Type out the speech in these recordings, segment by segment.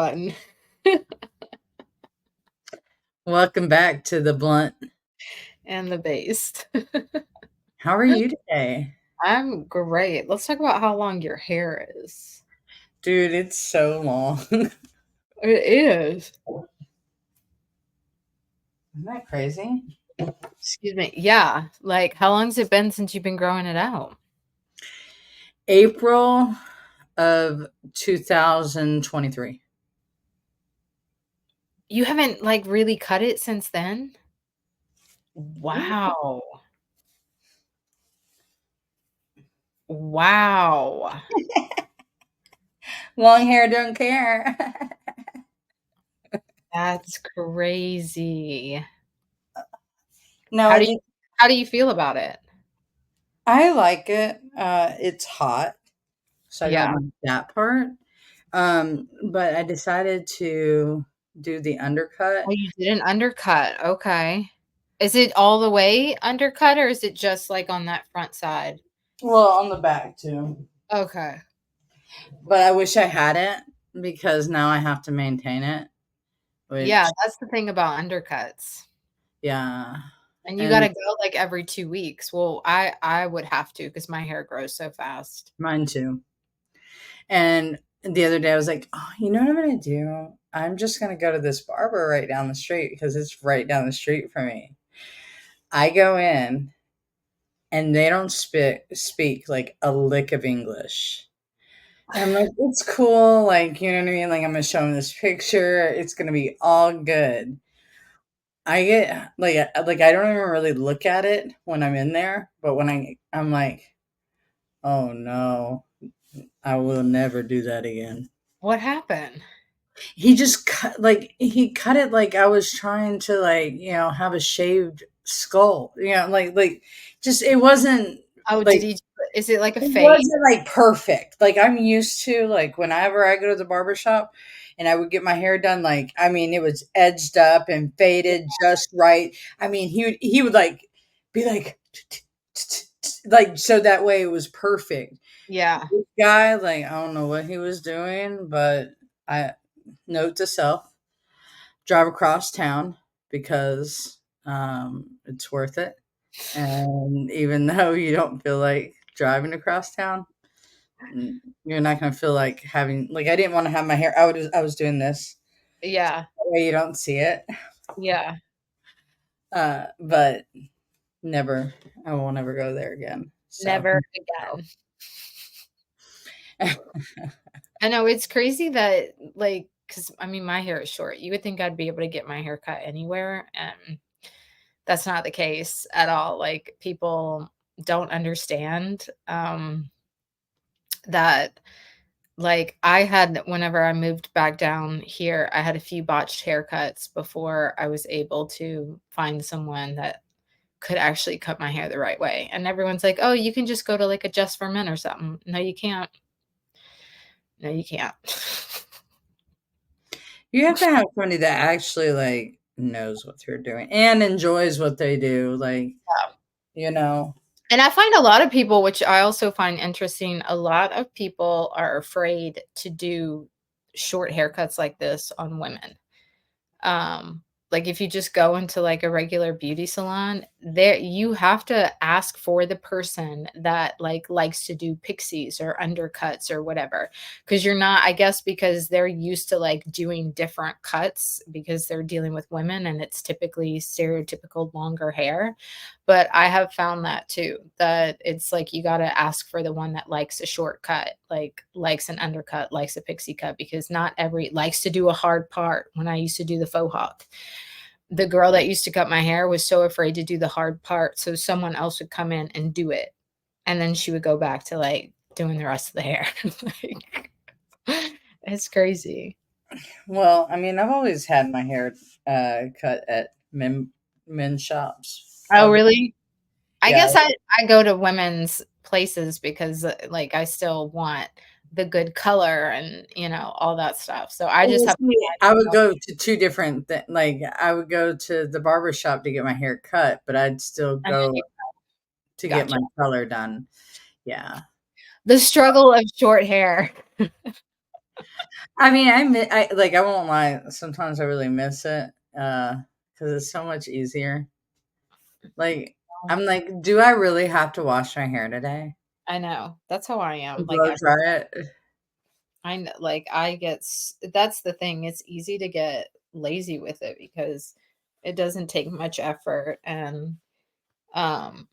button. Welcome back to the blunt. And the based. How are you today? I'm great. Let's talk about how long your hair is. Dude, it's so long. Isn't It is. that crazy? Excuse me. Yeah. Like, how long's it been since you've been growing it out? April of 2023. You haven't like really cut it since then? Wow. Wow. Long hair don't care. That's crazy. No, How I do you just how do you feel about it? I like it. It's hot, so I don't Yeah. like that part. But I decided to do the Oh, undercut. you did an undercut. Okay. Is it all the way undercut or is it just like on that front side? Well, on the back too. Okay. But I wish I hadn't because now I have to maintain it, Yeah, which that's the thing about undercuts. yeah. And you And gotta go, like, every 2 weeks. Well, I would have to because my hair grows so fast. mine too. And the other day I was like, "Oh, you know what I'm gonna do? I'm just gonna go to this barber right down the street because it's right down the street from me." I go in and they don't speak like a lick of English. And I'm like, "It's cool, like, you know what I mean? Like, I'm gonna show them this picture. It's gonna be all good." I get like I don't even really look at it when I'm in there, but when I'm like, "Oh no, I will never do that again." What happened? He cut it like I was trying to like, have a shaved skull. Like just it wasn't Oh, like did he is it like a it fade? wasn't like perfect. Like I'm used to like whenever I go to the barber shop and I would get my hair done, like I mean it was edged up and faded just right. I mean he would like be like like so that way it was perfect. Yeah. This guy, like I don't know what he was doing, but I note to self, drive across town because it's worth it. And even though you don't feel like driving across town, you're not gonna feel like having like I didn't want to have my hair. I was doing this Yeah. that way you don't see it. Yeah. But never, I won't ever go there again. So Never again. I know, it's crazy that, like, because I mean, my hair is short. You would think I'd be able to get my hair cut anywhere, and that's not the case at all. Like, people don't understand, that like, I had whenever I moved back down here, I had a few botched haircuts before I was able to find someone that could actually cut my hair the right way, and everyone's like, "Oh, you can just go to, like, a Just for Men or something." No, you can't. No, you can't. you have to have somebody that actually like knows what they're doing and enjoys what they do. Like, you know, And I find a lot of people, which I also find interesting, a lot of people are afraid to do short haircuts like this on women. Um, like if you just go into like a regular beauty salon, there you have to ask for the person that like likes to do pixies or undercuts or whatever. Because you're not, I guess, because they're used to like doing different cuts because they're dealing with women and it's typically stereotypical longer hair. But I have found that too, that it's like you gotta ask for the one that likes a shortcut, like likes an undercut, likes a pixie cut, because not every likes to do a hard part. When I used to do the faux hawk, the girl that used to cut my hair was so afraid to do the hard part, so someone else would come in and do it, and then she would go back to, like, doing the rest of the hair. Like, it's crazy. well, I mean, I've always had my hair cut at men's shops. Oh, really? I Yeah, guess I go to women's places because, like, I still want the good color and, all that stuff, so I just well, have to see, find I would myself. go to 2 different like, I would go to the barber shop to get my hair cut, but I'd still And then go you to get gotcha. my color done. Yeah. The struggle of short hair. I mean, I won't lie, sometimes I really miss it, because it's so much easier. Like, I'm like, "Do I really have to wash my hair today I know. That's how I am. and Like, blow dry it?" like, I get that's the thing. It's easy to get lazy with it because it doesn't take much effort and um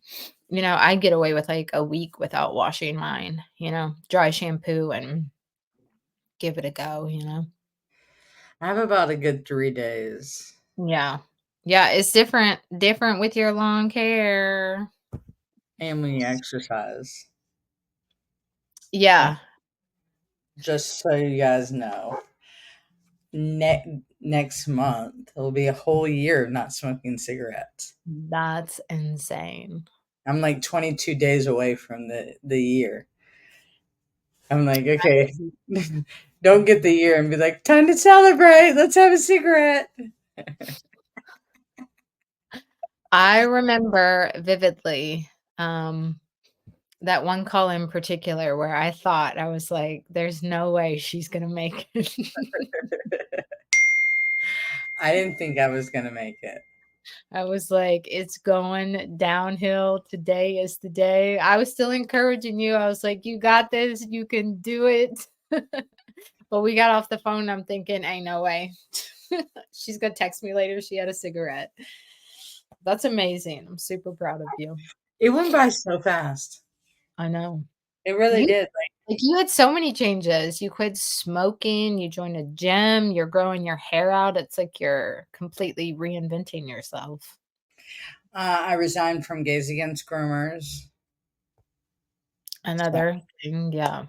I get away with like a week without washing mine, dry shampoo and give it a go. I have about a good 3 days, Yeah. Yeah, it's different with your long hair. and when you exercise. And Yeah, just so you guys know, next month, it'll be a whole year of not smoking cigarettes. that's insane. I'm, like, 22 days away from the year. I'm like, "Okay, don't get the year and be like, 'Time to celebrate, let's have a cigarette.'" I remember vividly, um, that one call in particular where I was like, "There's no way she's gonna make it." I didn't think I was gonna make it. I was like, "It's going downhill. Today is the day." I was still encouraging you. I was like, "You got this. You can do it." But we got off the phone. I'm thinking, "Ain't no way." She's gonna text me later. She had a cigarette. That's amazing. I'm super proud of you. It went by so fast. I know. It really You did. like you had so many changes. You quit smoking, you joined a gym, you're growing your hair out. It's like you're completely reinventing yourself. I resigned from Gays Against Groomers. So, Another thing, yeah.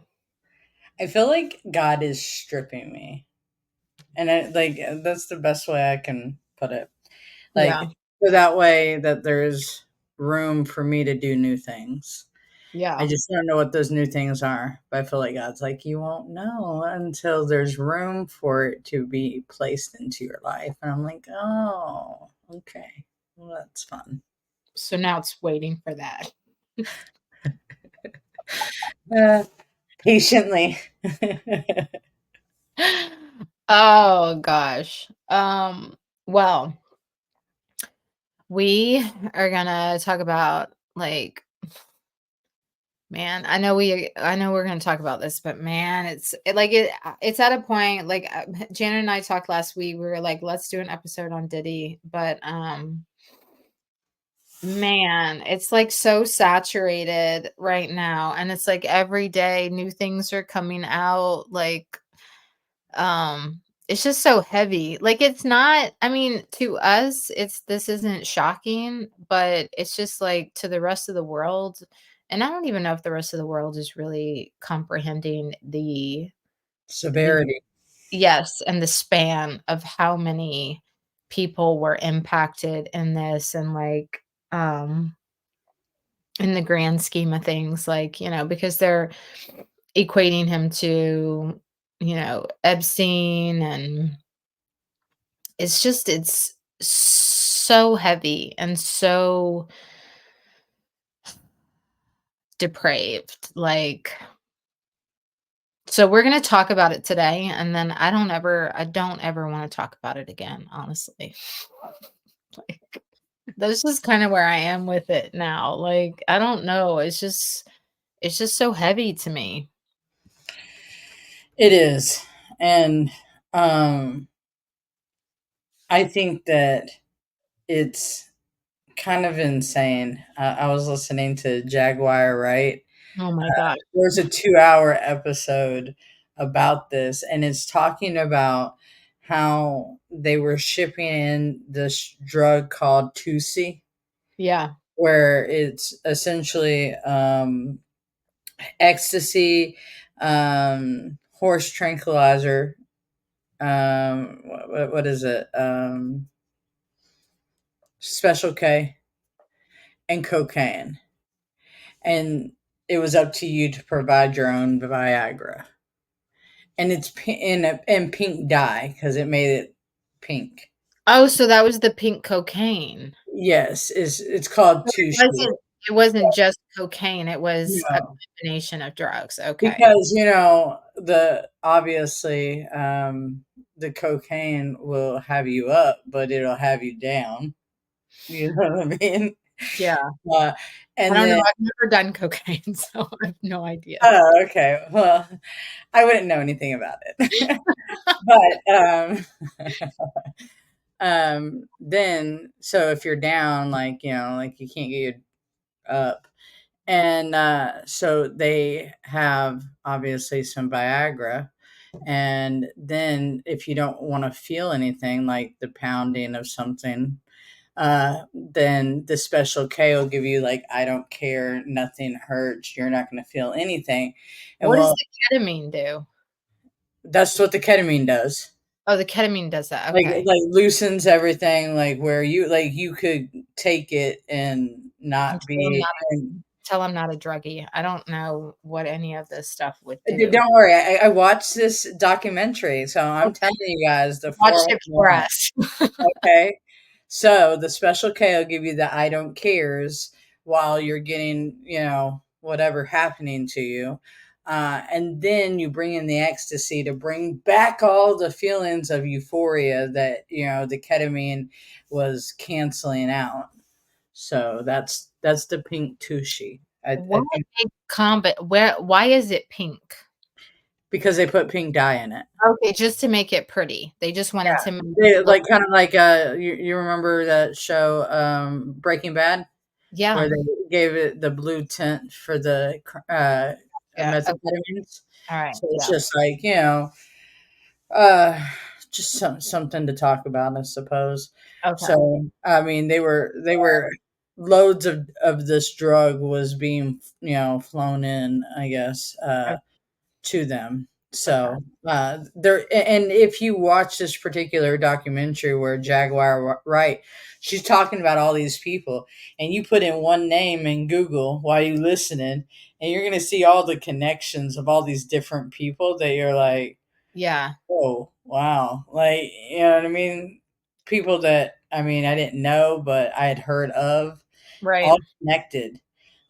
I feel like God is stripping me, and that's the best way I can put it. Yeah. Like, so that way that there's room for me to do new things. I Yeah. just don't know what those new things are, but I feel like God's like, "You won't know until there's room for it to be placed into your life." And I'm like, "Oh, okay. Well, that's fun." So now it's waiting for that. Uh, patiently. Oh gosh. Well, we are gonna talk about like man, I know we're gonna talk about this, but man, it's at a point like Janet and I talked last week. We were like, let's do an episode on Diddy, but man, it's like so saturated right now, and it's like every day new things are coming out. Like it's just so heavy. Like it's not. I mean, to us, this isn't shocking, but it's just like to the rest of the world. And I don't even know if the rest of the world is really comprehending the Severity. yes, and the span of how many people were impacted in this and like in the grand scheme of things, like, because they're equating him to, Epstein and it's so heavy and so depraved, like so we're gonna talk about it today, and then I don't ever wanna talk about it again, honestly. Like, that's just kinda where I am with it now, like, I don't know, it's just so heavy to me. It is. And um I think that it's kind of insane. I was listening to Jaguar, right? Oh my god. There's a 2-hour episode about this, and it's talking about how they were shipping in this drug called Tusi, Yeah. where it's essentially ecstasy, horse tranquilizer. What is it? Special K and cocaine, and it was up to you to provide your own Viagra, and it's in pink dye because it made it pink. Oh, so that was the pink cocaine. Yes, it's called So it wasn't Tushi. It wasn't just cocaine, it was a No, combination of drugs, okay. because, the obviously, the cocaine will have you up, but it'll have you down. You know what I mean? Yeah. Uh, I and don't know, then I've never done cocaine, so I have no idea. oh, okay. Well, I wouldn't know anything about it. But, then so if you're down, like, like you can't get your up. And so they have obviously some Viagra. And then if you don't want to feel anything like the pounding of something, then the special K will give you like, I don't care, nothing hurts, you're not going to feel anything. And What does well, the ketamine do? that's what the ketamine does. Oh, the ketamine does that, okay. Like loosens everything, like where you could take it and not Until I'm be. not until I'm not a druggie. I don't know what any of this stuff would do. Don't worry, I watched this documentary, so I'm telling Okay, you guys the watch it for 411. us. Okay. So the special K will give you the I don't cares while you're getting, whatever happening to you. And then you bring in the ecstasy to bring back all the feelings of euphoria that, the ketamine was canceling out. So that's the pink tushy. I What think a why is it pink? because they put pink dye in it. Okay, just to make it pretty. They just wanted to make They it look like kind of like you remember that show Breaking Bad where yeah, they gave it the blue tint for the yeah, okay, methamphetamines. alright, So it's yeah, just like, uh just something to talk about, I suppose. okay, So I mean they were loads of this drug was being, flown in, I guess, o to them. okay, So, there and if you watch this particular documentary where Jaguar Wright, she's talking about all these people, and you put in one name in Google while you listening, and you're gonna see all the connections of all these different people that you're like, yeah, "Oh, wow." Like, you know what I mean? People that, I mean, I didn't know, but I had heard of, right. all connected.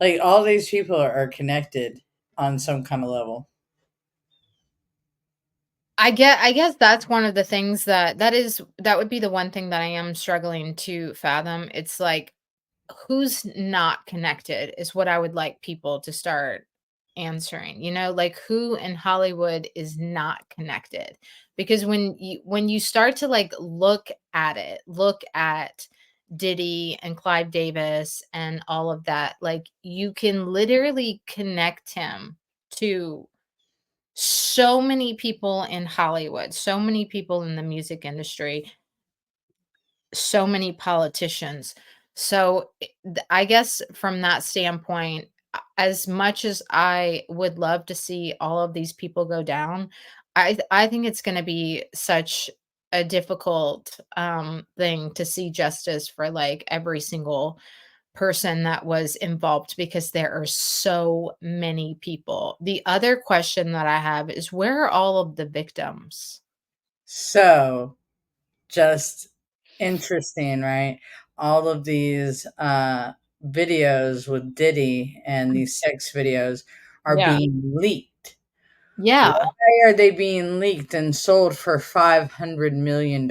Like, all these people are connected on some kind of level. I guess that's one of the things that would be the one thing that I am struggling to fathom. It's like, who's not connected is what I would like people to start answering, like who in Hollywood is not connected? Because when you start to like look at Diddy and Clive Davis and all of that, like you can literally connect him to so many people in Hollywood, so many people in the music industry, so many politicians. So I guess from that standpoint, as much as I would love to see all of these people go down, I think it's going to be such a difficult thing to see justice for like every single person that was involved because there are so many people. The other question that I have is where are all of the victims? So, just interesting, right? All of these videos with Diddy and these sex videos are Yeah. being leaked. Yeah. Why are they being leaked and sold for $500 million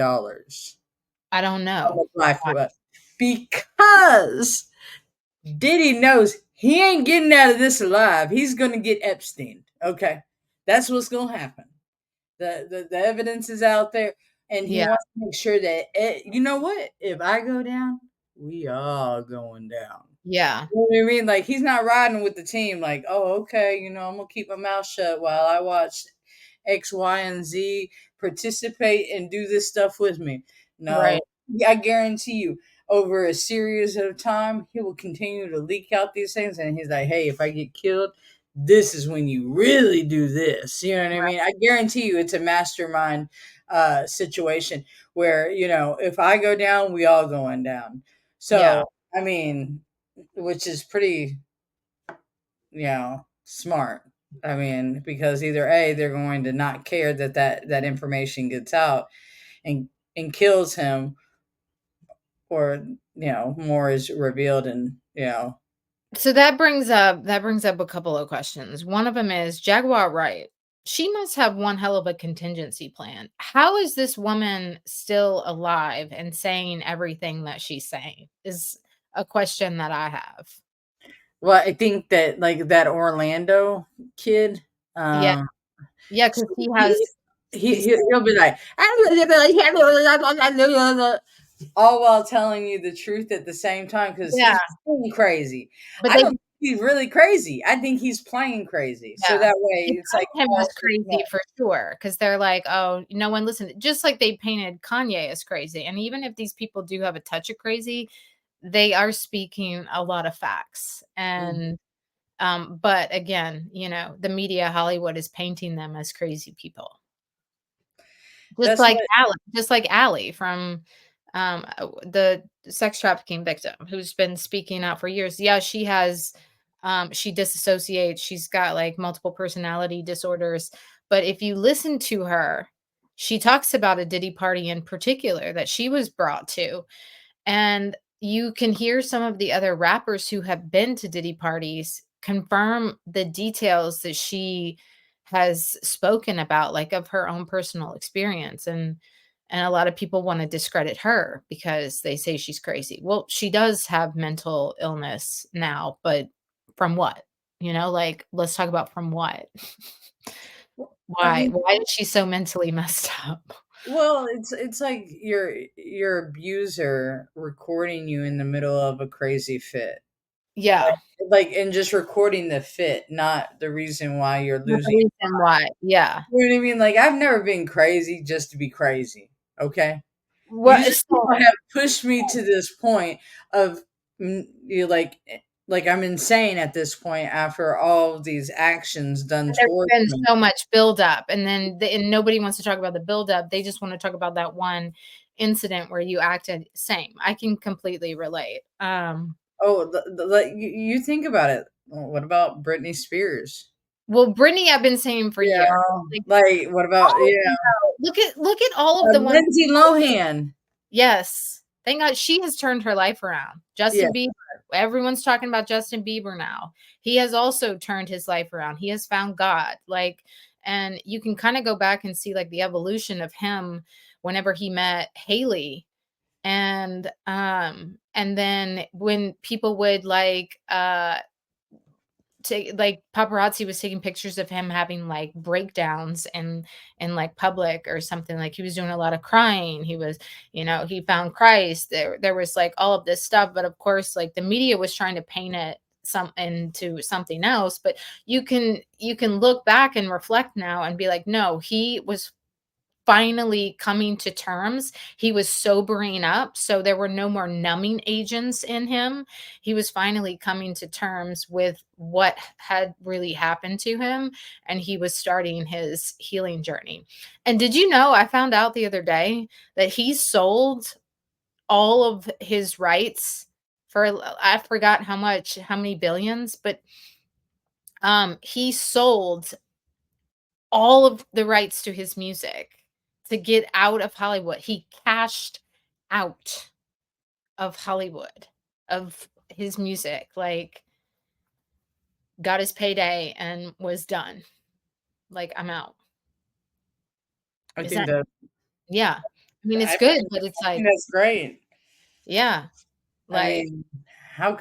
I don't on know. the black web? Because Diddy knows he ain't getting out of this alive. He's gonna get Epstein. Okay, that's what's gonna happen. The evidence is out there, and he Yeah, wants to make sure that you know what? If I go down, we all going down. yeah, You know what I mean? Like he's not riding with the team. Like, oh, okay, I'm gonna keep my mouth shut while I watch X, Y, and Z participate and do this stuff with me. No, right. I guarantee you, over a series of time, he will continue to leak out these things, and he's like, "Hey, if I get killed, this is when you really do this." You know what I Right. mean? I guarantee you, it's a mastermind situation where if I go down, we all going down. Yeah, So, I mean, which is pretty, smart. I mean, because either A, they're going to not care that information gets out and kills him, or more is revealed, and So that brings up a couple of questions. One of them is Jaguar Wright. She must have one hell of a contingency plan. How is this woman still alive and saying everything that she's saying? Is a question that I have. Well, I think that like that Orlando kid, Yeah, um, yeah, so because he has these. he'll be like, all while telling you the truth at the same time because Yeah, he's playing crazy. but I they don't think he's really crazy. I think he's playing crazy. So yeah. that They way it's like paint him as all for crazy smoke. for sure, because 'cause they're like, "Oh, no one listened." Just like they painted Kanye as crazy, and even if these people do have a touch of crazy, they are speaking a lot of facts, Mm. and, but again, the media, Hollywood is painting them as crazy people. Just That's like what. Allie from, the sex trafficking victim who's been speaking out for years. Yeah, she disassociates, she's got, like, multiple personality disorders, but if you listen to her, she talks about a Diddy party in particular that she was brought to, and you can hear some of the other rappers who have been to Diddy parties confirm the details that she has spoken about, like of her own personal experience. And a lot of people want to discredit her because they say she's crazy. Well, she does have mental illness now, but from what? Like let's talk about from what? I Why? mean, Why is she so mentally messed up? well, it's like your abuser recording you in the middle of a crazy fit. Yeah. Like, and just recording the fit, not the reason why you're The losing. reason why. Yeah. You know what I mean? Like, I've never been crazy just to be crazy, okay? What These so people have pushed me to this point of, you like I'm insane at this point after all of these actions done there's towards been me. so much buildup, and then and nobody wants to talk about the buildup. They just want to talk about that one incident where you acted same. I can completely relate. Oh, like, you think about it. What about Britney Spears? Well, Brittany, I've been saying for years. Yeah, Like like, what about, all of yeah, them look at all of the ones. Lindsay Lohan. Yes. Thank God she has turned her life around. Yeah. Justin Bieber, everyone's talking about Justin Bieber now. He has also turned his life around. He has found God. Like, and you can kind of go back and see like the evolution of him whenever he met Haley. And then when people would like paparazzi was taking pictures of him having like breakdowns in like public or something, like he was doing a lot of crying. He was, he found Christ. There was like all of this stuff, but of course like the media was trying to paint it some into something else. But you can look back and reflect now and be like, no, he was finally coming to terms. He was sobering up, so there were no more numbing agents in him. He was finally coming to terms with what had really happened to him, and he was starting his healing journey. And did you know, I found out the other day that he sold all of his rights for, I forgot how much, how many billions, but he sold all of the rights to his music to get out of Hollywood. He cashed out of Hollywood, of his music, like, got his payday and was done. Like, I'm out. I Is think that that yeah. I mean, I it's good, think but it's I think like, that's great. yeah, I like, mean, how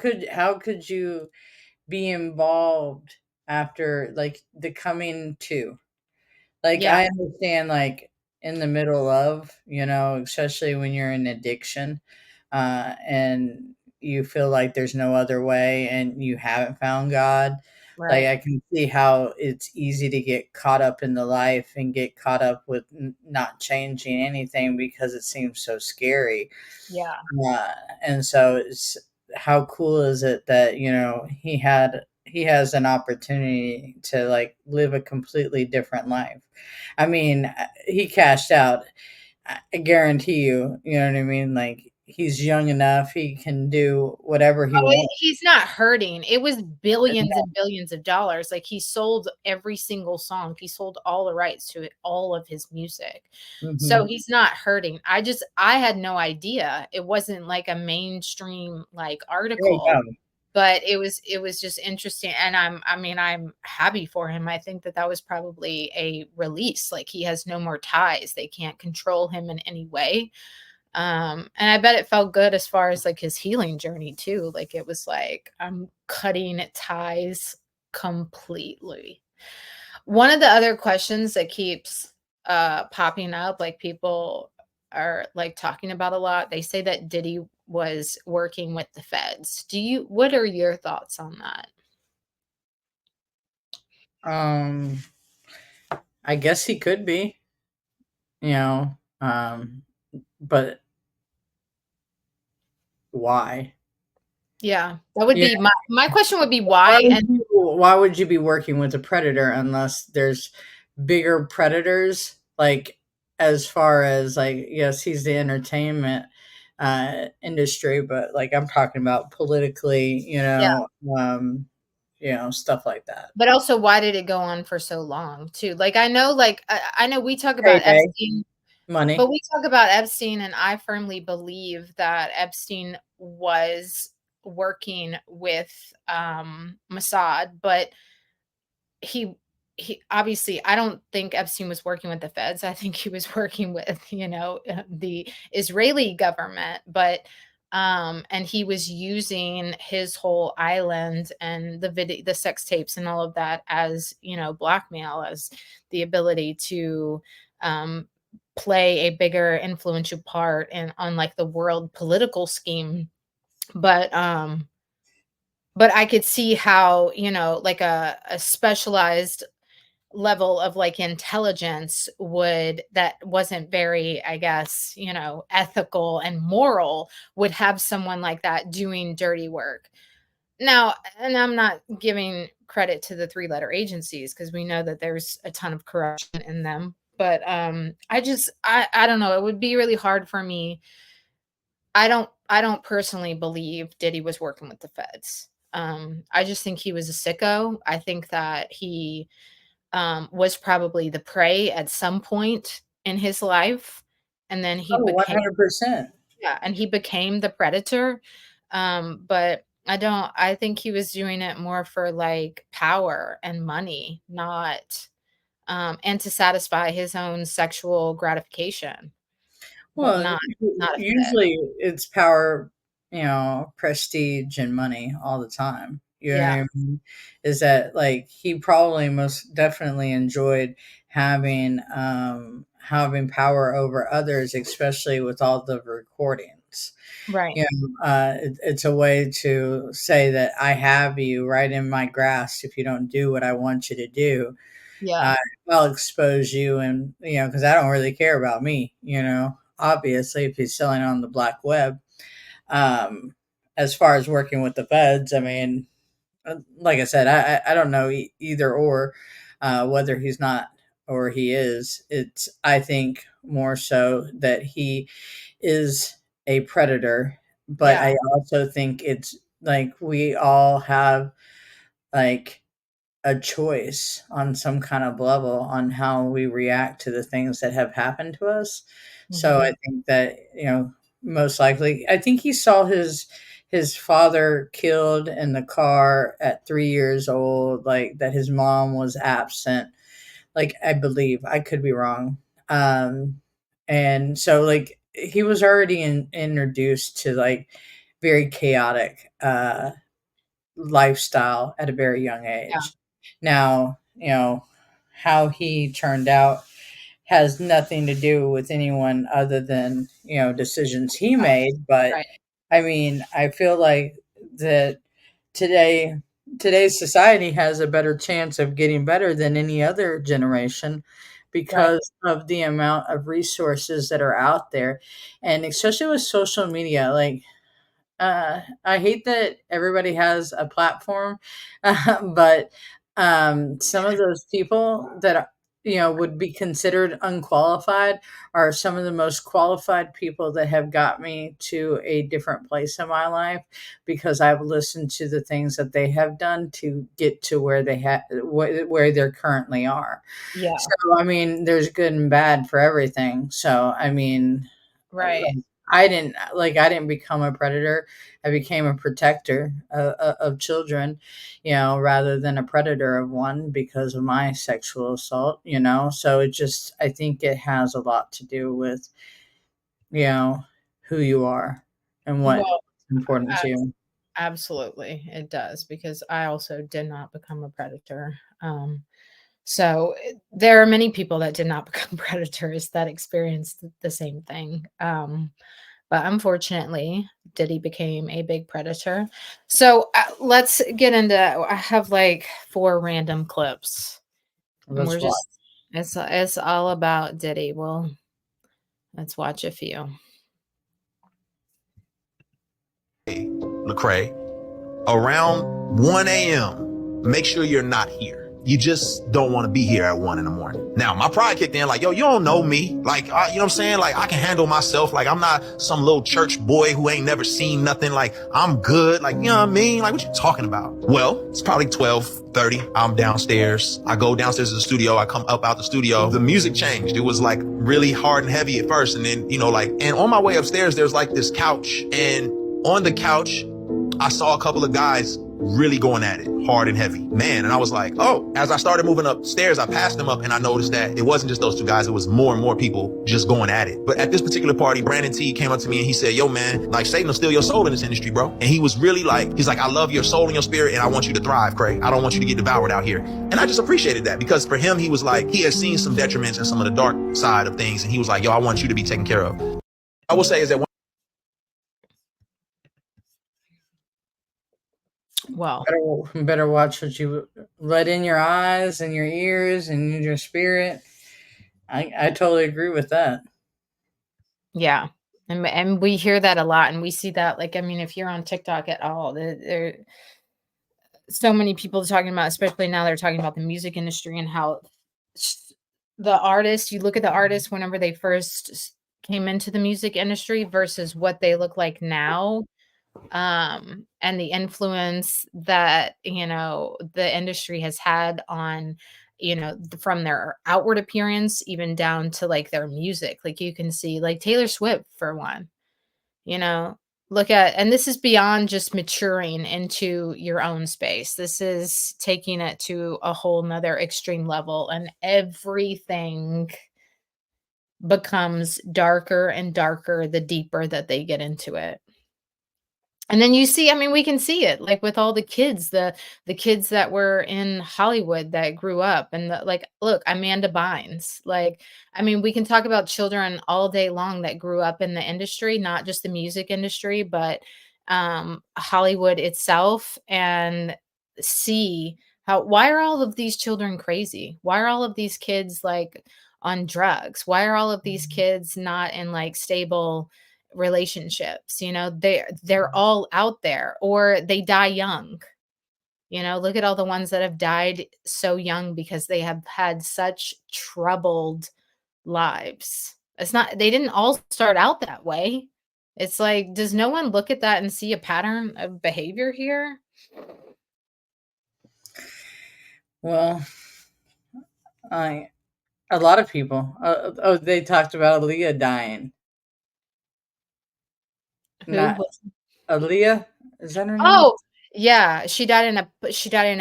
could you be involved after, like, the coming to? Like, yeah, I understand, like, in the middle of, especially when you're in addiction, and you feel like there's no other way and you haven't found God. Like, right. I can see how it's easy to get caught up in the life and get caught up with not changing anything because it seems so scary. Yeah. Uh, and so how cool is it that he has an opportunity to like live a completely different life. I mean, he cashed out. I guarantee you, you know what I mean? Like, he's young enough, he can do whatever he Oh, wants. he's not hurting. It was billions and billions of dollars. Like, he sold every single song. He sold all the rights to it, all of his music. So Mhm. he's not hurting. I had no idea. It wasn't like a mainstream like There you article, go. but it was just interesting, and I'm happy for him. I think that that was probably a release, like, he has no more ties, they can't control him in any way, and I bet it felt good as far as, like, his healing journey too, like, it was like, "I'm cutting ties completely." One of the other questions that keeps, popping up, like, people are, like, talking about a lot, they say that Diddy was working with the feds. What are your thoughts on that? Um, I guess he could be, you know, but why? Yeah, that would Yeah. be my question would be why, and Why would you be working with a predator unless there's bigger predators? Like, as far as, like, yes, he's the entertainment industry, but like I'm talking about politically, yeah, stuff like that. but also why did it go on for so long too? Like, I know we talk about Payday, Epstein. But money. we talk about Epstein, and I firmly believe that Epstein was working with, Mossad, but he he obviously, I don't think Epstein was working with the feds. I think he was working with, the Israeli government, but, and he was using his whole island and the sex tapes and all of that as, blackmail, as the ability to, um, play a bigger influential part in on, like, the world political scheme. But, but I could see how, like, a specialized level of, like, intelligence would that wasn't very, I guess, ethical and moral, would have someone like that doing dirty work. Now, and I'm not giving credit to the three-letter agencies, because we know that there's a ton of corruption in them, but, I don't know, it would be really hard for me. I don't personally believe Diddy was working with the feds. I just think he was a sicko. I think that he, was probably the prey at some point in his life, and then he Oh, became 100%. yeah, and he became the predator. But I think he was doing it more for, like, power and money, not, and to satisfy his own sexual gratification, but Well, not a fed. usually it's power, prestige and money all the time. You know what Yeah, I mean? Is that, like, he probably most definitely enjoyed having power over others, especially with all the recordings. right. It's a way to say that I have you right in my grasp. If you don't do what I want you to do, Yeah, uh, I'll expose you, and because I don't really care about me. Obviously, if he's selling on the black web. Um, as far as working with the feds, I mean, like I said, I don't know either or whether he's not or he is. It's I think more so that he is a predator, but yeah, I also think it's like we all have, like, a choice on some kind of level on how we react to the things that have happened to us. So I mhm, think that, most likely, I think he saw his father killed in the car at 3 years old, like that his mom was absent. Like, I believe, I could be wrong. And so, like, he was already introduced to, like, very chaotic lifestyle at a very young yeah, age. Now, how he turned out has nothing to do with anyone other than, decisions he us, made. But right, I mean, I feel like that today, today's society has a better chance of getting better than any other generation right, because of the amount of resources that are out there. And especially with social media, like, I hate that everybody has a platform, but some of those people that would be considered unqualified are some of the most qualified people that have got me to a different place in my life because I've listened to the things that they have done to get to where where they currently are. yeah, So I mean, there's good and bad for everything. So I mean, right. I didn't become a predator. I became a protector of children, rather than a predator of one because of my sexual assault. So it just, I think it has a lot to do with, you know, who you are and what's Well, important to you. absolutely, it does because I also did not become a predator. So there are many people that did not become predators that experienced the same thing. But unfortunately, Diddy became a big predator. So let's get into. I have like four random clips, and we're That's why. just it's all about Diddy. Well, let's watch a few. Lecrae, around 1 a.m., make sure you're not here. You just don't want to be here at 1 in the morning. Now, my pride kicked in like, yo, you don't know me. Like, you know what I'm saying? Like, I can handle myself. Like, I'm not some little church boy who ain't never seen nothing. Like, I'm good. Like, you know what I mean? Like, what you talking about? Well, it's probably 12:30. I'm downstairs. I go downstairs to the studio. I come up out the studio. The music changed. It was like really hard and heavy at first. And then, and on my way upstairs, there's like this couch. And on the couch, I saw a couple of guys really going at it hard and heavy, man. And I was like, oh, as I started moving upstairs, I passed them up and I noticed that it wasn't just those two guys. It was more and more people just going at it. But at this particular party, Brandon T came up to me and he said, yo, man, like Satan will steal your soul in this industry, bro. And he was really like, he's like, I love your soul and your spirit and I want you to thrive, Craig. I don't want you to get devoured out here. And I just appreciated that because for him, he was like, he had seen some detriments and some of the dark side of things. And he was like, yo, I want you to be taken care of. I will say is that Well, Better watch what you let in your eyes and your ears and in your spirit. I totally agree with that. yeah. And we hear that a lot and we see that like I mean if you're on TikTok at all there so many people talking about, especially now they're talking about the music industry and how the artists, you look at the artists whenever they first came into the music industry versus what they look like now, and the influence that the industry has had on from their outward appearance even down to like their music. Like you can see like Taylor Swift for one, you know, look at and this is beyond just maturing into your own space. This is taking it to a whole nother extreme level, and everything becomes darker and darker the deeper that they get into it. And then you see, I mean, we can see it like with all the kids, the kids that were in Hollywood that grew up and like, look, Amanda Bynes. Like, I mean, we can talk about children all day long that grew up in the industry, not just the music industry, but Hollywood itself, and see how why are all of these children crazy? Why are all of these kids like on drugs? Why are all of these kids not in like stable relationships? They're all out there or they die young. Look at all the ones that have died so young because they have had such troubled lives. It's not they didn't all start out that way. It's like, does no one look at that and see a pattern of behavior here? Well, I a lot of people. Oh, they talked about Aaliyah dying. Who Not was Aaliyah. Is that her name? Oh, yeah, she died in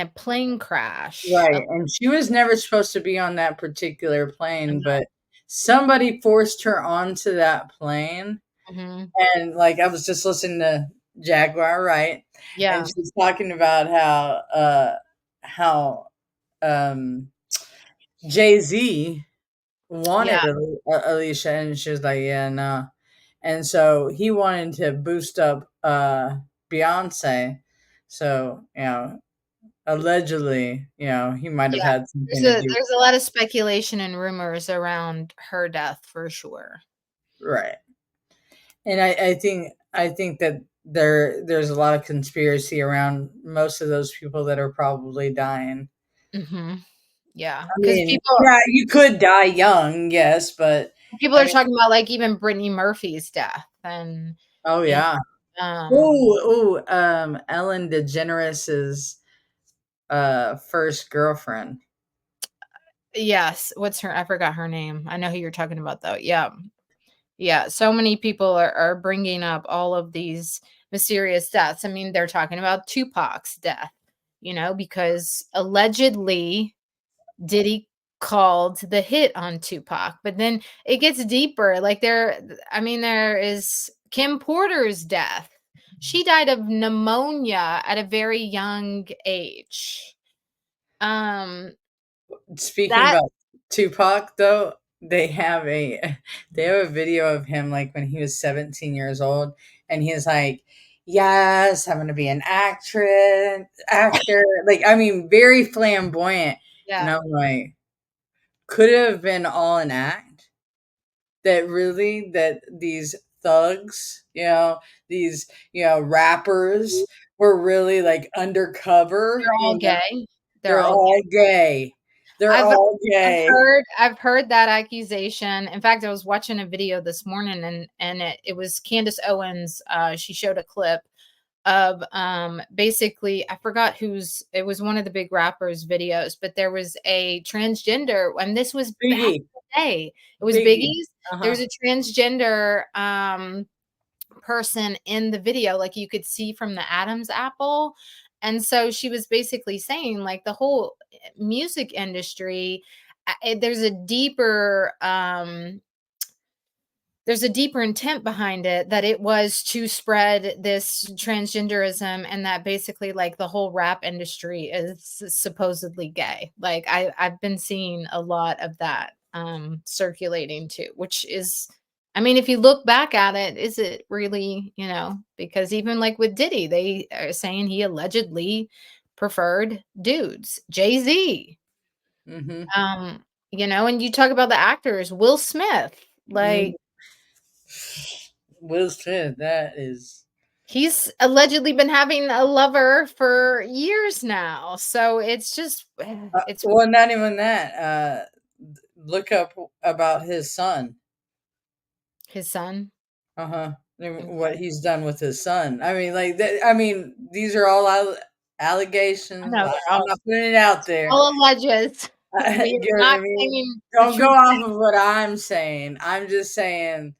a plane crash. Right, and she was never supposed to be on that particular plane, No. but somebody forced her onto that plane. Mhm. And like I was just listening to Jaguar, right? And Yeah, she's talking about how um Jay-Z wanted yeah, Alicia, and she was like, yeah, no. And so he wanted to boost up Beyonce. So, allegedly, he might have yeah. had There's something to a do with there's a lot of speculation and rumors around her death for sure. that. Right. And I think that there's a lot of conspiracy around most of those people that are probably dying. Mhm. Yeah, I because mean, yeah, you could die young, yes, but people I are mean, talking about, like, even Brittany Murphy's death and, oh you yeah. know, Ellen DeGeneres's first girlfriend. yes, what's her I forgot her name. I know who you're talking about, though, yeah. Yeah, so many people are bringing up all of these mysterious deaths. I mean, they're talking about Tupac's death, because allegedly Diddy called the hit on Tupac, but then it gets deeper. Like there is Kim Porter's death. She died of pneumonia at a very young age. Um, Speaking that about Tupac, though, they have a they have a video of him like when he was 17 years old, and he's like, "Yes, I'm going to be an actor." Like, I mean, very flamboyant, and Yeah, I'm like, could it have been all an act? That really that these thugs, these rappers were really like undercover, they're all gay. They're they're all all gay. They're I've all I've gay. heard that accusation. In fact, I was watching a video this morning and it was Candace Owens. She showed a clip of basically I forgot it was one of the big rappers videos, but there was a transgender and this was back Biggie. in the day. It was Biggie. Biggie's. There Uh-huh. was a transgender person in the video, like you could see from the Adam's apple. And so she was basically saying, like, the whole music industry, there's a deeper intent behind it, that it was to spread this transgenderism, and that basically like the whole rap industry is supposedly gay. Like I've been seeing a lot of that circulating too, which is, I mean, if you look back at it, is it really, because even like with Diddy, they are saying he allegedly preferred dudes. Jay-Z. Mhm. And you talk about the actors, Will Smith, Mm. like Will Smith, that is he's allegedly been having a lover for years now. So it's just it's well, not even that. Look up about his son. his son. Uh-huh. And what Okay. he's done with his son. I mean, like, I mean, these are all I allegations. know they're I'm not putting it out there. all alleges. We You are know what not I mean? saying the Don't go truth. off of what I'm saying. I'm just saying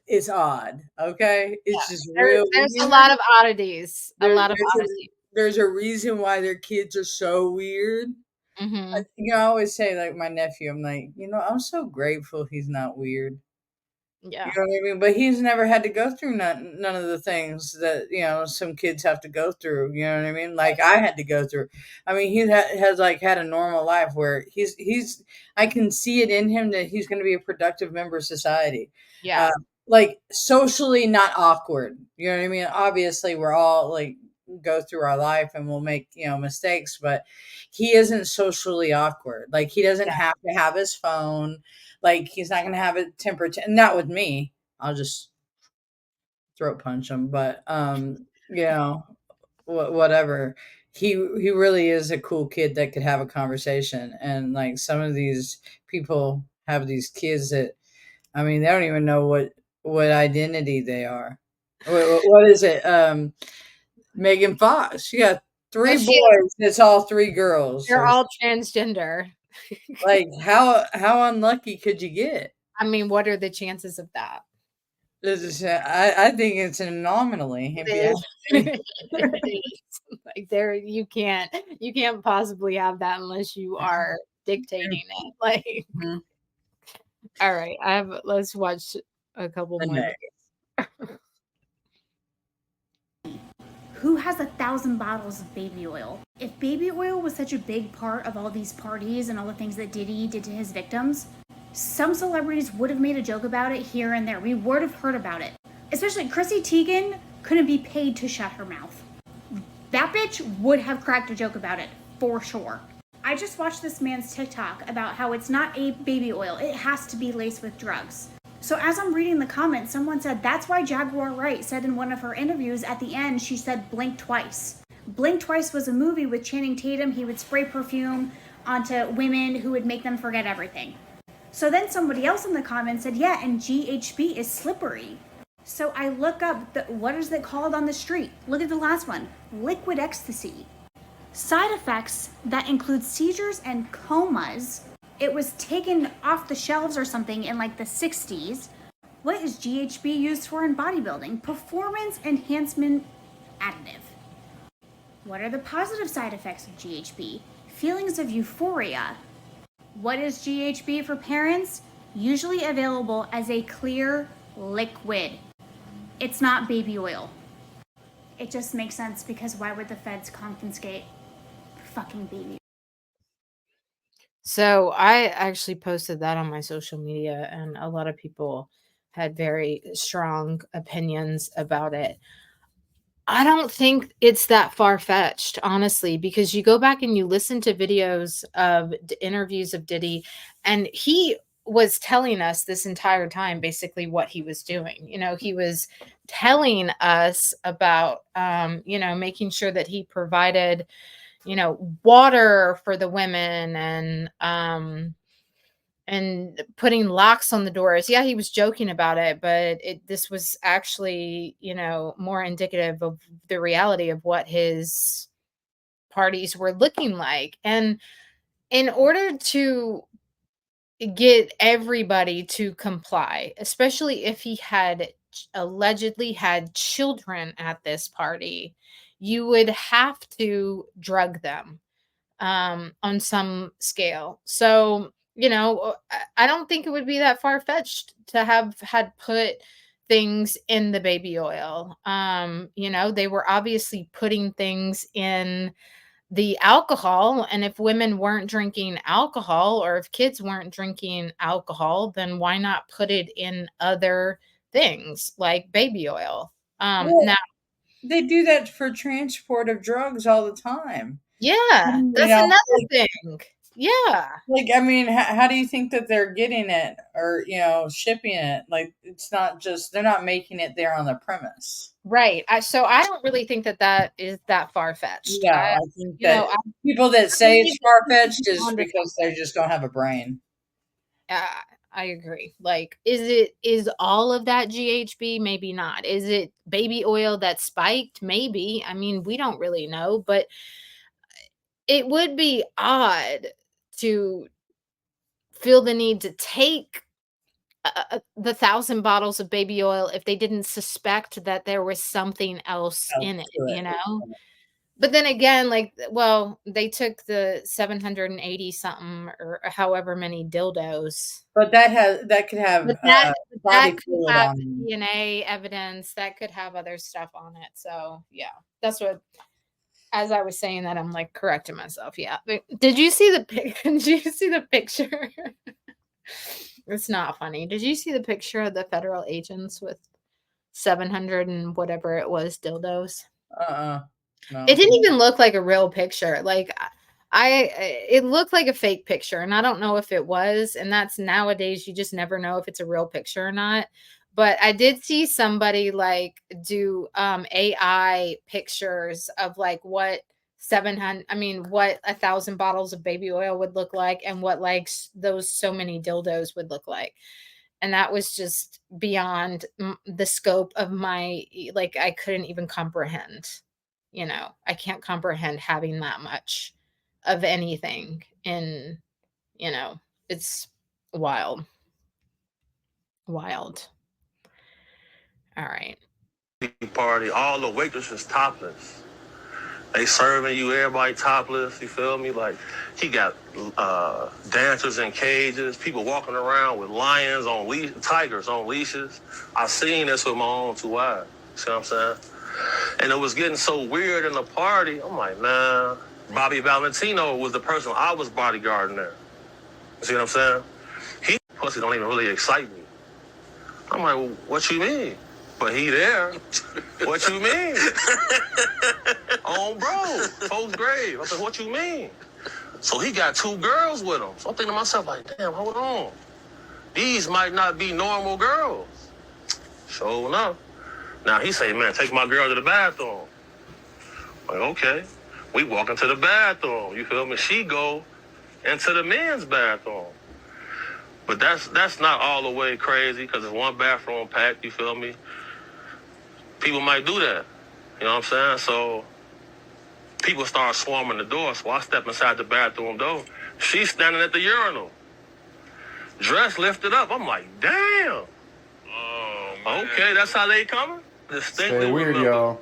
it's odd. Okay, it's just real There's a weird. lot of oddities. A There, lot of there's a oddities. there's a reason why their kids are so weird. Hmm. I always say, like, my nephew, I'm like, I'm so grateful he's not weird. You Yeah. know what I mean? But he's never had to go through none of the things that, some kids have to go through. You know what I mean? Like I had to go through. I mean, has like had a normal life where I can see it in him that he's going to be a productive member of society. Uh, Yeah. like socially not awkward. You know what I mean? Obviously, we're all like go through our life and we'll make mistakes, but he isn't socially awkward. Like he doesn't Yeah. have to have his phone, like he's not gonna have a temper not with me. I'll just throat punch him. But whatever. He really is a cool kid that could have a conversation. And like some of these people have these kids that, I mean, they don't even know what identity they are. What is it? Megan Fox. She got three She, boys. It's all three girls. they're Or all transgender. like how unlucky could you get? I mean, what are the chances of that? I think it's an anomaly, if you It ask is. me. It is. Like you can't possibly have that unless you are dictating it. Like, Mhm. all right, let's watch a couple I more. know. Who has 1,000 bottles of baby oil? If baby oil was such a big part of all these parties and all the things that Diddy did to his victims, some celebrities would have made a joke about it here and there. We would have heard about it. Especially Chrissy Teigen couldn't be paid to shut her mouth. That bitch would have cracked a joke about it, for sure. I just watched this man's TikTok about how it's not a baby oil, it has to be laced with drugs. So as I'm reading the comments, someone said that's why Jaguar Wright said in one of her interviews at the end, she said blink twice. Blink Twice was a movie with Channing Tatum. He would spray perfume onto women who would make them forget everything. So then somebody else in the comments said, yeah, and GHB is slippery. So I look up, what is it called on the street? Look at the last one, liquid ecstasy. Side effects that include seizures and comas. It was taken off the shelves or something in like the 60s. What is GHB used for in bodybuilding? Performance enhancement additive. What are the positive side effects of GHB? Feelings of euphoria. What is GHB for parents? Usually available as a clear liquid. It's not baby oil. It just makes sense because why would the feds confiscate fucking baby? So I actually posted that on my social media, and a lot of people had very strong opinions about it. I don't think it's that far-fetched, honestly, because you go back and you listen to videos of interviews of Diddy, and he was telling us this entire time basically what he was doing. He was telling us about, making sure that he provided, water for the women, and putting locks on the doors. Yeah, he was joking about it, but this was actually, more indicative of the reality of what his parties were looking like. And in order to get everybody to comply, especially if he had allegedly had children at this party, you would have to drug them on some scale. So, I don't think it would be that far fetched to have had put things in the baby oil. They were obviously putting things in the alcohol. And if women weren't drinking alcohol, or if kids weren't drinking alcohol, then why not put it in other things like baby oil? Well, Now, they do that for transport of drugs all the time. yeah, You that's know, another thing. Yeah. I mean, how do you think that they're getting it or, shipping it? Like, it's not just, they're not making it there on the premise. Right. So I don't really think that that is that far fetched. No, I think You know, that people that I say it's believe far that fetched he's is onto because they just don't have a brain. something. I agree. Like, is all of that GHB? Maybe not. Is it baby oil that spiked? Maybe. I mean, we don't really know, but it would be odd to feel the need to take the 1,000 bottles of baby oil if they didn't suspect that there was something else Else in it, to you it. know? But then again, like, well, they took the 780 something or however many dildos. But that could have That body could fluid have on them. DNA evidence, that could have other stuff on it. So, yeah, that's what, as I was saying that, I'm like correcting myself. Yeah. But did you see the did you see the picture? It's not funny. Did you see the picture of the federal agents with 700 and whatever it was dildos? It No. didn't even look like a real picture. Like, it looked like a fake picture, and I don't know if it was, and that's nowadays you just never know if it's a real picture or not. But I did see somebody like do AI pictures of like what 700 I mean what 1,000 bottles of baby oil would look like, and what like those so many dildos would look like. And that was just beyond the scope of my, like, I couldn't even comprehend. I can't comprehend having that much of anything in, you know, it's wild. Wild. All right. Party, all the waitresses topless. They serving you, everybody topless, you feel me? Like, he got dancers in cages, people walking around with lions on tigers on leashes. I seen this with my own two eyes. See what I'm saying? And it was getting so weird in the party. I'm like, man, Bobby Valentino was the person I was bodyguarding there. See what I'm saying? He pussy don't even really excite me. I'm like, well, what you mean? But he there. What you mean? On bro, folks grave. I said, what you mean? So he got two girls with him. So I'm thinking to myself, like, damn, hold on. These might not be normal girls. Sure enough. Now he say, man, take my girl to the bathroom. Like, okay. We walk into the bathroom. You feel me? She go into the men's bathroom. But that's not all the way crazy, because it's one bathroom packed, you feel me? People might do that. You know what I'm saying? So people start swarming the door. So I step inside the bathroom door. She's standing at the urinal. Dress lifted up. I'm like, damn. Okay, that's how they coming? Distinctly Stay weird, remember y'all.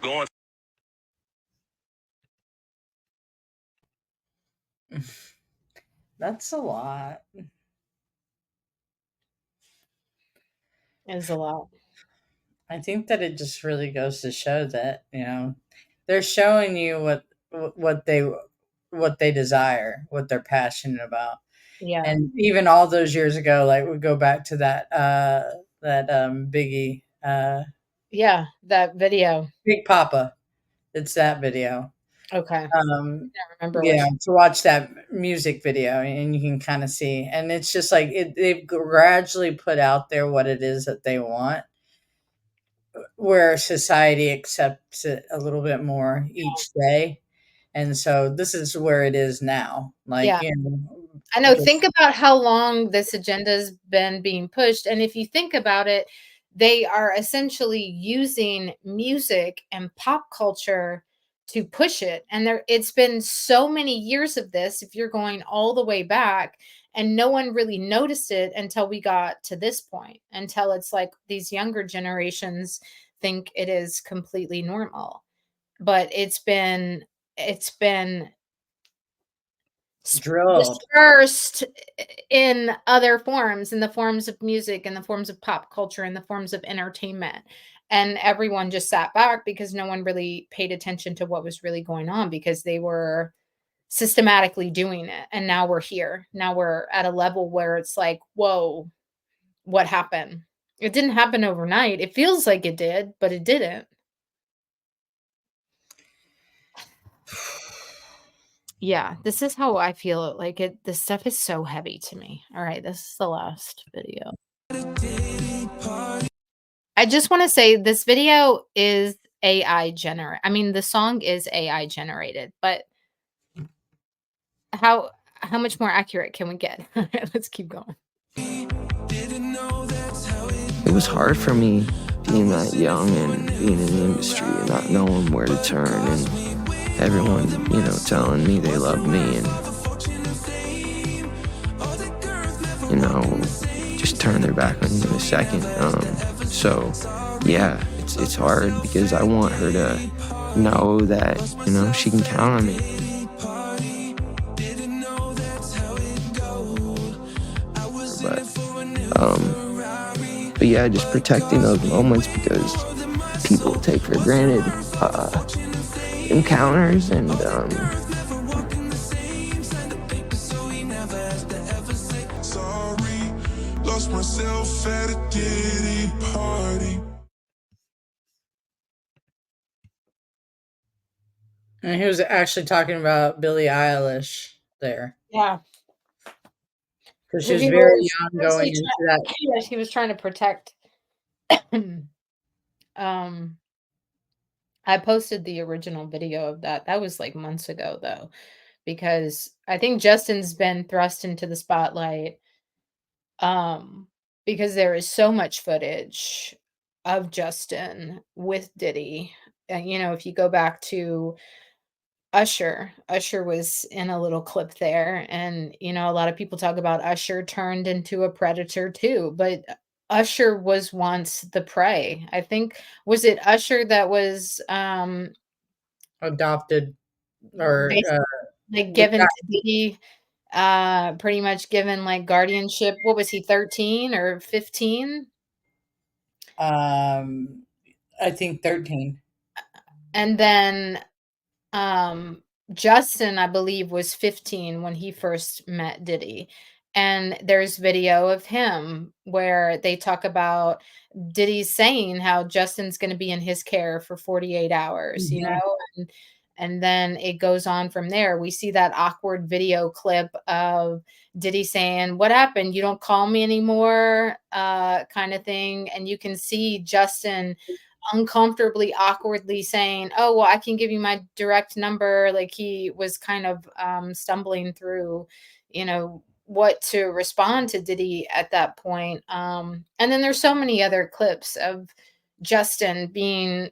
going. That's a lot. Is a lot. I think that it just really goes to show that, they're showing you what they desire, what they're passionate about. Yeah. And even all those years ago, like we go back to that Biggie Yeah, that video. Big Papa. It's that video. Okay. Um I remember yeah, which. to watch that music video and you can kind of see, and it's just like they've gradually put out there what it is that they want, where society accepts it a little bit more each day. And so this is where it is now. Like, Yeah. I know, just think about how long this agenda's been being pushed, and if you think about it, they are essentially using music and pop culture to push it, and it's been so many years of this, if you're going all the way back, and no one really noticed it until we got to this point, until it's like these younger generations think it is completely normal. But it's been drilled. dispersed in other forms, in the forms of music, in the forms of pop culture, in the forms of entertainment. And everyone just sat back because no one really paid attention to what was really going on because they were systematically doing it. And now we're here. Now we're at a level where it's like, whoa, what happened? It didn't happen overnight. It feels like it did, but it didn't. Yeah, this is how I feel. Like this stuff is so heavy to me. All right, this is the last video. I just want to say this video is AI generated. I mean, the song is AI generated, but how how much more accurate can we get? Let's keep going. It was hard for me being that young and being in the industry and not knowing where to turn and everyone, telling me they loved me and, just turn their back on you in a second. So, yeah, it's hard because I want her to know that, she can count on me. But yeah, just protecting those moments because people take for granted encounters and Sorry, lost myself at a Diddy party. And he was actually talking about Billie Eilish there, Yeah. because she was very young going Seriously into that. yeah, she was trying to protect um I posted the original video of that. That was like months ago though, because I think Justin's been thrust into the spotlight um because there is so much footage of Justin with Diddy. And if you go back to Usher was in a little clip there, and, a lot of people talk about Usher turned into a predator too, but Usher was once the prey. I think was it Usher that was, Adopted or basically, like, the given to Diddy, pretty much given, like, guardianship. What was he, 13 or 15? I think 13. And then Justin, I believe, was 15 when he first met Diddy. And there's video of him where they talk about Diddy saying how Justin's going to be in his care for 48 hours, Mhm. and then it goes on from there. We see that awkward video clip of Diddy saying, "What happened? You don't call me anymore," kind of thing. And you can see Justin uncomfortably, awkwardly saying, "Oh, well, I can give you my direct number." Like he was kind of stumbling through, what to respond to Diddy at that point. And then there's so many other clips of Justin being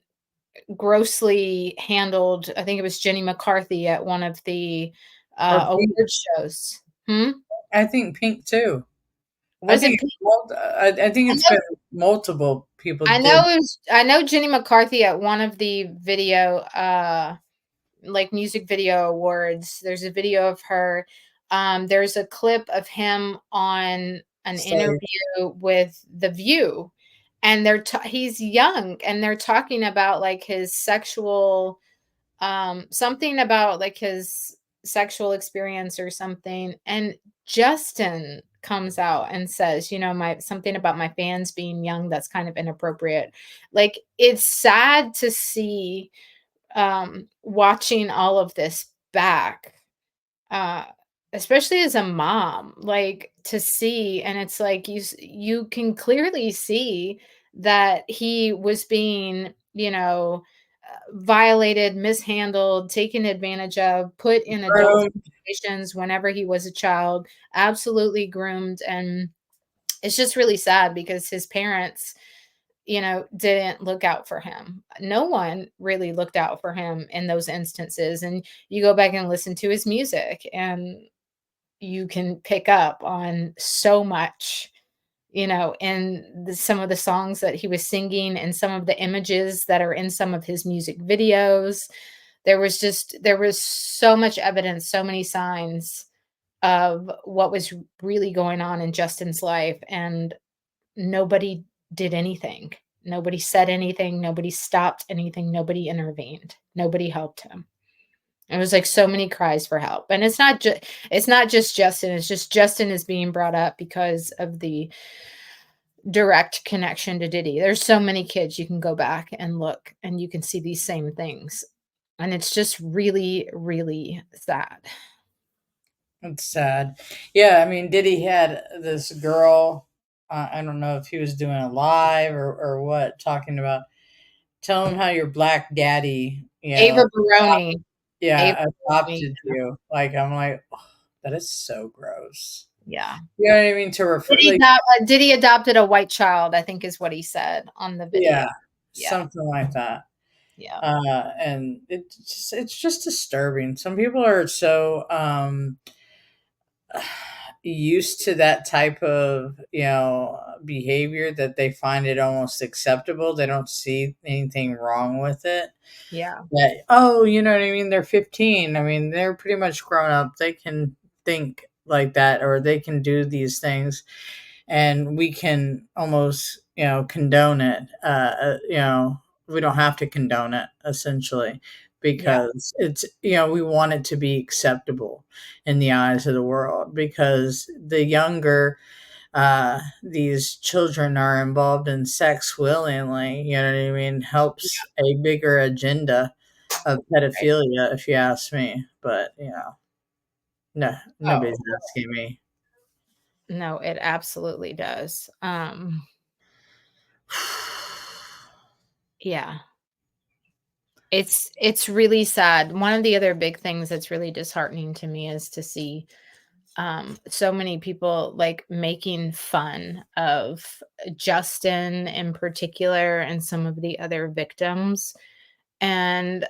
grossly handled. I think it was Jenny McCarthy at one of the Or Pink. award shows. Hmm? I think Pink too. I Was it think Pete? I think I it's know been multiple people I did. know it was I know Jenny McCarthy at one of the video, like, music video awards, there's a video of her, there's a clip of him on an Say interview with The View, and he's young, and they're talking about, like, his sexual, something about, like, his sexual experience or something, and Justin comes out and says, my something about my fans being young that's kind of inappropriate. Like, it's sad to see, watching all of this back, uh, especially as a mom, like, to see, and it's like you can clearly see that he was being, violated, mishandled, taken advantage of, put in adult groom. situations whenever he was a child, absolutely groomed, and it's just really sad because his parents, didn't look out for him. No one really looked out for him in those instances, and you go back and listen to his music, and you can pick up on so much, in some of the songs that he was singing and some of the images that are in some of his music videos. There was so much evidence, so many signs of what was really going on in Justin's life, and nobody did anything. Nobody said anything, nobody stopped anything, nobody intervened, nobody helped him. It was like so many cries for help. And it's not just Justin, it's just Justin is being brought up because of the direct connection to Diddy. There's so many kids you can go back and look and you can see these same things. And it's just really, really sad. It's sad. Yeah, I mean, Diddy had this girl. I don't know if he was doing a live or what, talking about tell him how your black daddy, Ava Baroni. Ava yeah, Baroni. adopted you. Like, I'm like, "Oh, that is so gross." Yeah. You know what I mean? To refer, Diddy like, adopt Diddy adopted a white child, I think is what he said on the video. yeah, Yeah, something like that. yeah, And it's just disturbing. Some people are so used to that type of behavior that they find it almost acceptable. They don't see anything wrong with it. yeah, That, oh, you know what I mean? They're 15. I mean, they're pretty much grown up. They can think like that, or they can do these things, and we can almost, condone it. We don't have to condone it, essentially, yeah, because it's, we want it to be acceptable in the eyes of the world, because the younger these children are involved in sex willingly, you know what I mean, helps a bigger agenda of right. pedophilia, if you ask me. But no, nobody's Oh, asking me. no, it absolutely does. Yeah. It's really sad. One of the other big things that's really disheartening to me is to see, so many people, like, making fun of Justin in particular and some of the other victims. And,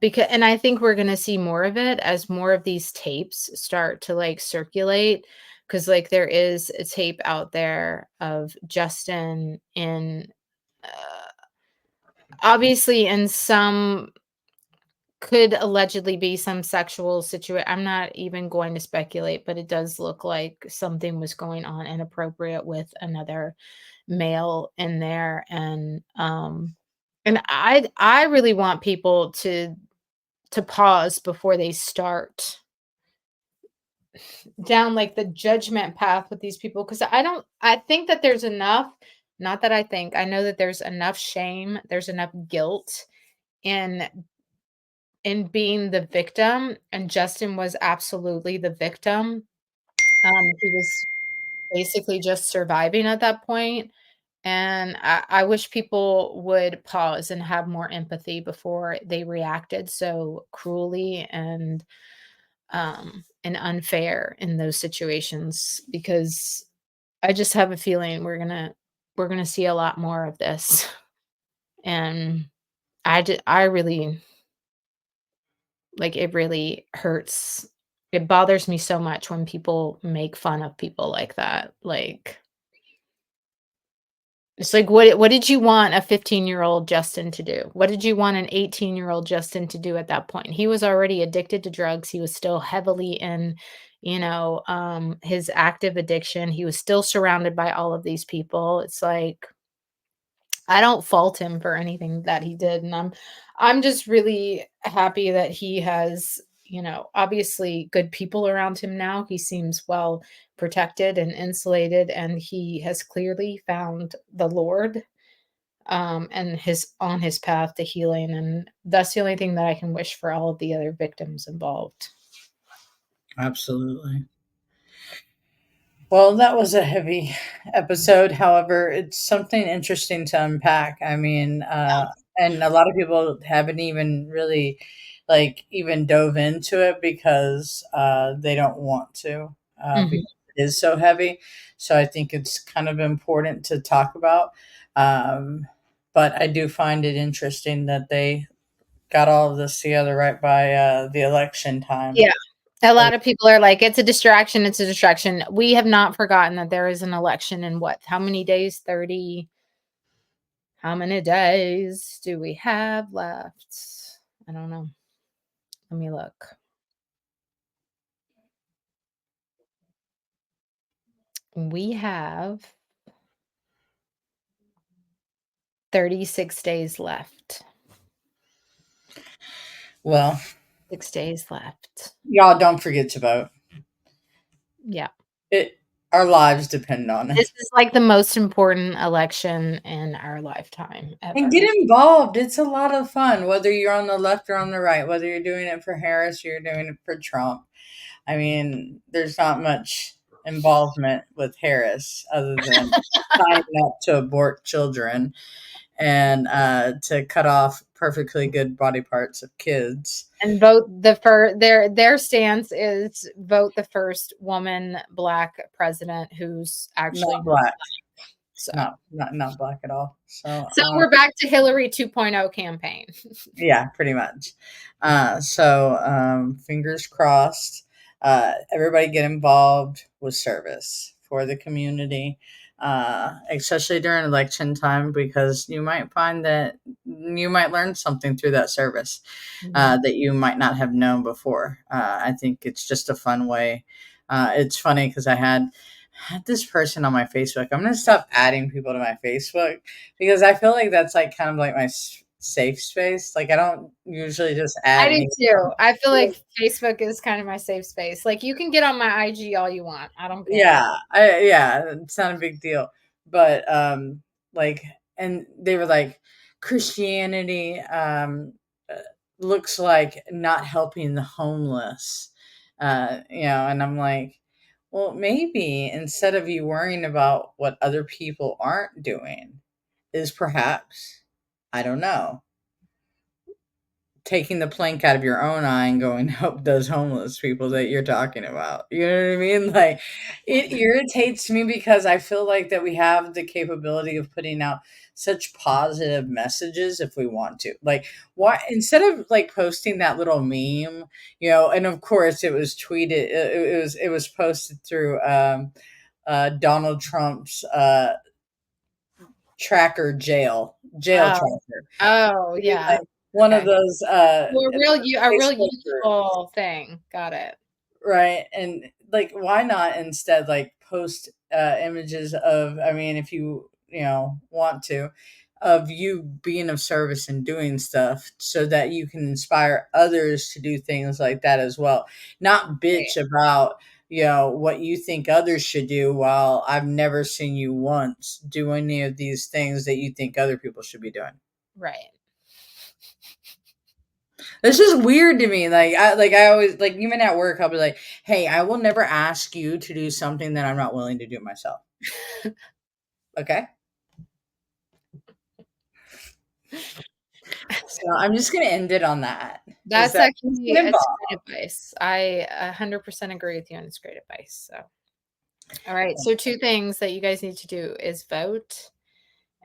because and I think we're gonna see more of it as more of these tapes start to, like, circulate. Because, like, there is a tape out there of Justin in, obviously in some could allegedly be some sexual situation. I'm not even going to speculate, but it does look like something was going on inappropriate with another male in there, and I really want people to pause before they start down, like, the judgment path with these people, because I think that there's enough, not that I think, I know that there's enough shame, there's enough guilt in being the victim, and Justin was absolutely the victim. He was basically just surviving at that point, and I wish people would pause and have more empathy before they reacted so cruelly and unfair in those situations, because I just have a feeling we're gonna see a lot more of this, and I really, like, it really hurts. It bothers me so much when people make fun of people like that. Like, it's like, what did you want a 15-year-old Justin to do? What did you want an 18-year-old Justin to do at that point? He was already addicted to drugs. He was still heavily in, his active addiction. He was still surrounded by all of these people. It's like, I don't fault him for anything that he did, and I'm just really happy that he has, obviously good people around him now. He seems well protected and insulated, and he has clearly found the Lord, and his on his path to healing, and that's the only thing that I can wish for all of the other victims involved. Absolutely. Well, that was a heavy episode. However, it's something interesting to unpack. I mean, and a lot of people haven't even really, like, even dove into it because they don't want to, Mhm. because it is so heavy. So I think it's kind of important to talk about. Um, but I do find it interesting that they got all of this together right by the election time. Yeah. A lot of people are like, "It's a distraction, it's a distraction." We have not forgotten that there is an election in what? How many days? 30. How many days do we have left? I don't know. Let me look. We have 36 days left. Well, 6 days left. y'all don't forget to vote. Yeah. It our lives depend on This it. is like the most important election in our lifetime And ever. get involved. It's a lot of fun, whether you're on the left or on the right, whether you're doing it for Harris or you're doing it for Trump. I mean, there's not much involvement with Harris other than signing up to abort children and to cut off perfectly good body parts of kids. And vote the first, their stance is vote the first woman Black president who's actually Not not black. Black. So Not black at all. So so we're back to Hillary 2.0 campaign. yeah, pretty much. Fingers crossed. Everybody get involved with service for the community, especially during election time, because you might find that you might learn something through that service Mhm. that you might not have known before. I think it's just a fun way. It's funny because I had this person on my Facebook. I'm gonna stop adding people to my Facebook because I feel like that's like kind of like my safe space. Like I don't usually just I add do anyone. too. I feel like Facebook is kind of my safe space. Like, you can get on my IG all you want. I don't care. Yeah, it's not a big deal. But like, and they were like, Christianity uh, looks like not helping the homeless. And I'm like, well, maybe instead of you worrying about what other people aren't doing, is perhaps, I don't know, taking the plank out of your own eye and going help those homeless people that you're talking about. You know what I mean? Like it irritates me because I feel like that we have the capability of putting out such positive messages if we want to. Like why instead of like posting that little meme, and of course it was tweeted it was posted through Donald Trump's tracker jail Oh. tracker. Oh, I mean, yeah. like one of Okay. those Well, a real Facebook groups, useful thing. Got it. right? And like, why not instead like post images of? I mean, if you want to, of you being of service and doing stuff so that you can inspire others to do things like that as well. Not Right. bitch about what you think others should do while I've never seen you once do any of these things that you think other people should be doing. Right. It's just weird to me. I always like even at work I'll be like, "Hey, I will never ask you to do something that I'm not willing to do myself." Okay? So I'm just going to end it on that. Is That's that just actually get it's great involved. advice. I 100% agree with you, and it's great advice. So, all right. So, two things that you guys need to do is vote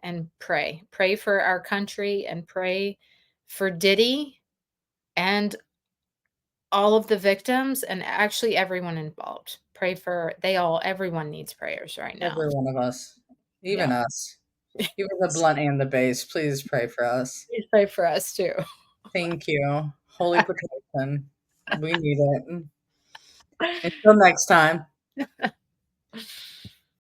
and pray. Pray for our country and pray for Diddy and all of the victims and actually everyone involved. Pray for everyone needs prayers right now. Every one of us, even Yeah. us, even the blunt and the base. Please pray for us. Please pray for us too. Thank you. Holy protection. We need it. Until next time.